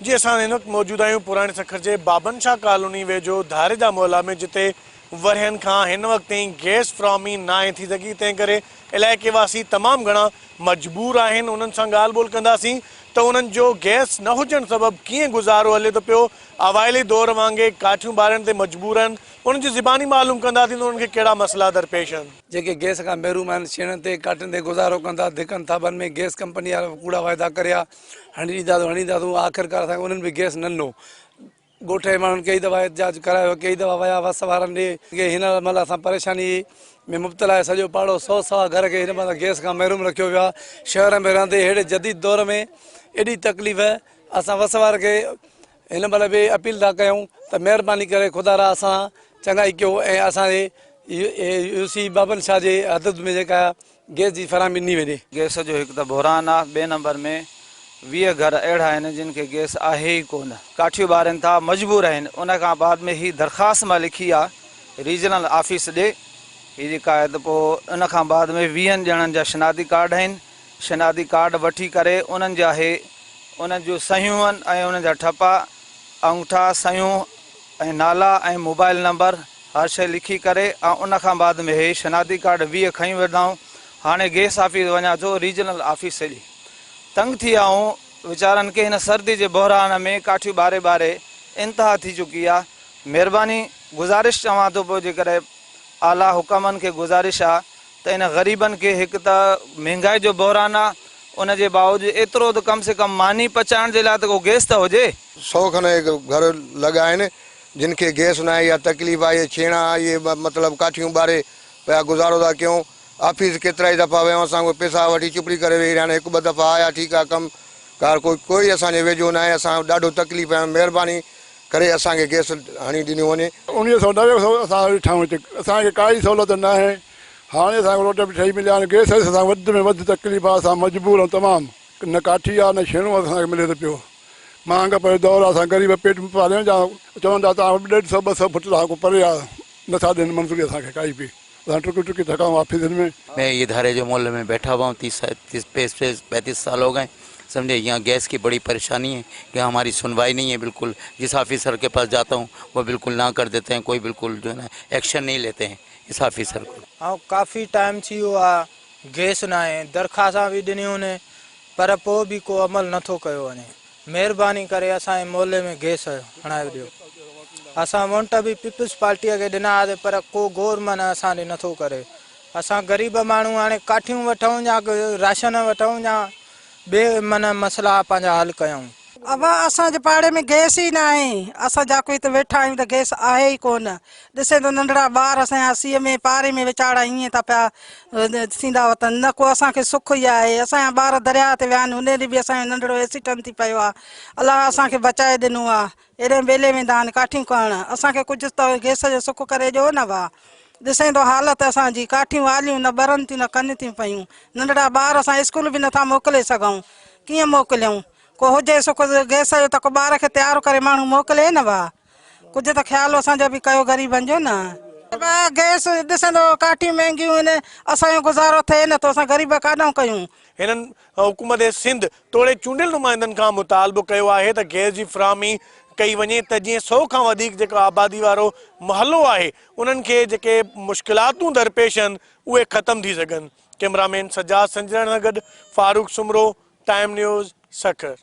जी असां इन वक्त मौजूद आहियूं पुराणे सखर जे बाबन शाह कॉलोनी वेझो धारेजा मोहल्ला में, जिते वरहनि खां हिन वक्त ताईं गैस फ्राहमी ना आहे थी सघी। तंहिं करे इलाइक़े वासी तमामु घणा मजबूर आहिनि। उन्हनि सां ॻाल्हि ॿोल कंदासीं त उन्हनि जो गैस न हुजण सबबि कीअं गुज़ारो हले थो पियो। अवाइली दौर वांगुरु काठियूं ॿारनि ते मजबूर आहिनि। उन्हनि जी ज़बानी मालूम कंदासीं त उन्हनि खे कहिड़ा मसइला दरपेश आहिनि। जेके गैस का महरूम आहिनि, छेणनि ते काटनि ते गुज़ारो कंदा, धिकनि थाबनि में गैस कंपनी वारा कूड़ा वाइदा करिया, हणींदासूं आख़िरकार असांखे उन्हनि बि गैस न ॾिनो। ॻोठ जे माण्हुनि कई दफ़ा एहतजाज करायो, कई दफ़ा विया वस वारनि ॾे। हिन महिल असां परेशानी में मुब्तला आहे। सॼो पाड़ो 100 घर खे हिन महिल गैस खां महरूम रखियो वियो आहे। शहर में रहंदे अहिड़े जदीद दौर में एॾी तकलीफ़ असां वस वार खे हिन महिल बि अपील था कयूं त महिरबानी करे ख़ुदा रा असां चङाई कयो ऐं असांजे यूसी बाबन शाह जे हदद में जेका गैस जी फराहमी ॾिनी वञे। गैस जो हिकु त बहरान आहे। ॿिए नंबर में 20 घर अहिड़ा आहिनि जिन खे गैस आहे ई कोन। काठियूं ॿारनि था, मजबूर आहिनि। उन खां बाद में ही दरख़्वास्त मां लिखी आहे रीजनल ऑफिस ॾे हीअ जेका आहे, त पोइ उन खां बाद में 20 ॼणनि जा शनादी कार्ड आहिनि। शनादी कार्ड वठी करे उन्हनि जा उन्हनि जूं सहियूं आहिनि ऐं उन्हनि जा ठपा, अंगूठा, सहियूं ऐं नाला ऐं मोबाइल नंबर हर शइ लिखी करे ऐं उन खां बाद में हे शनादी कार्ड 20 खई वेंदाऊं। हाणे गैस ऑफिस वञा थो, रीजनल ऑफिस सॼी तंग थी आऊं। वीचारनि खे हिन सर्दी जे बहरान में काठियूं ॿारे इंतिहा थी चुकी आहे। महिरबानी गुज़ारिश चवां थो पोइ, जेकॾहिं आला हुकमनि खे गुज़ारिश आहे त इन ग़रीबनि खे, हिकु त महांगाई जो बहरान आहे, उन जे बावजूदि एतिरो त कम से कम मानी पचाइण जे लाइ त को गैस त हुजे। 100 खन घर लॻा आहिनि जिन खे गैस न आहे या तकलीफ़ आहे। ये छेणा ये मतिलबु काठियूं ॿारे पिया गुज़ारो था कयूं। ऑफिस केतिरा ई दफ़ा वियूं, असां पैसा वठी चुपड़ी करे वेही रहिया। हिकु ॿ दफ़ा आया, ठीकु आहे, कमु कार कोई असांजे वेझो न आहे। असां ॾाढो तकलीफ़ आहे। महिरबानी करे असांखे गैस हणी ॾिनी वञे। 1990 असां वेठा आहियूं, असांखे काई सहूलियत न आहे। हाणे असांखे रोटी बि ठही मिलिया आहिनि। गैस सां वधि में वधि तकलीफ़ आहे। असां मजबूर आहियूं तमामु। न काठी आहे न छेणो असांखे मिले थो पियो। महांग परे दौर आहे। असां ग़रीब पेट में पालियूं। चवनि था तव्हां 150-200 फुट खां परे आहे, नथा ॾियनि मंज़ूरी असांखे काई बि। असां टुकी थकाऊं ऑफिस में। मैं ये धारे जो मोहल्ले में बैठा हुआ हूँ। 35 साल हो गए। समझे, यहाँ गैस की बड़ी परेशानी है कि हमारी सुनवाई नहीं है बिल्कुल। जिस ऑफिसर के पास जाता हूँ वो बिल्कुल ना कर देते हैं, कोई बिल्कुल जो है ना एक्शन नहीं लेते हैं इस ऑफिसर को। हाँ, काफ़ी टाइम थी वियो आहे गैस न आहे। दरख़्वास्तां बि ॾिनियूं आहिनि पर पोइ बि को अमल नथो कयो वञे। महिरबानी करे असांजे मोहल्ले में गैस हणाए ॾियो। असां वोट बि पीपल्स पार्टीअ खे ॾिना हुआसीं पर को गौर मन असां ॾे नथो करे। असां ग़रीब माण्हू हाणे काठियूं वठूं या राशन वठूं या ॿिए मन मसइला पंहिंजा हल कयूं। अब असांजे पाड़े में गैस ई न आहे। असां जाको हिते वेठा आहियूं त गैस आहे ई कोन। ॾिसे थो नंढड़ा ॿार असांजा सीअ में पारे में वीचारा हीअं था पिया थींदा वतन। न को असांखे सुख ई आहे। असांजा ॿार दरिया ते विया आहिनि, उन ॾींहुं बि असांजो नंढड़ो एक्सीडेंट थी पियो आहे। अलाह असांखे बचाए ॾिनो आहे। एॾे ॿेले वेंदा आहिनि काठियूं करणु। असांखे कुझु त गैस जो सुख करे ॾियो न भाउ। ॾिसे थो हालत असांजी, काठियूं आलियूं न ॿरनि थियूं न कनि थियूं पियूं। नंढड़ा ॿार असां स्कूल बि नथा मोकिले सघूं। कीअं मोकिलियूं? को हुजे सो गैस जो त को ॿार खे तयारु करे माण्हू मोकिले न भाउ। कुझु त ख़्यालु असांजो बि कयो ग़रीबनि जो न। गैस ॾिसंदो काठियूं महांगियूं आहिनि, असांजो गुज़ारो थिए नथो। असां ग़रीब काॾां कयूं। हिननि हुकूमत सिंध तोड़े चूंडियल नुमाइंदनि खां मुतालबो कयो आहे त गैस जी फ्राहमी कई वञे त जीअं 100 खां वधीक जेको आबादी वारो मोहल्लो आहे उन्हनि खे जेके मुश्किलातूं दरपेश आहिनि उहे ख़तमु थी सघनि। कैमरामैन सजाद संजरण सां गॾु फारूक सुमरो, टाइम न्यूज़, सखर।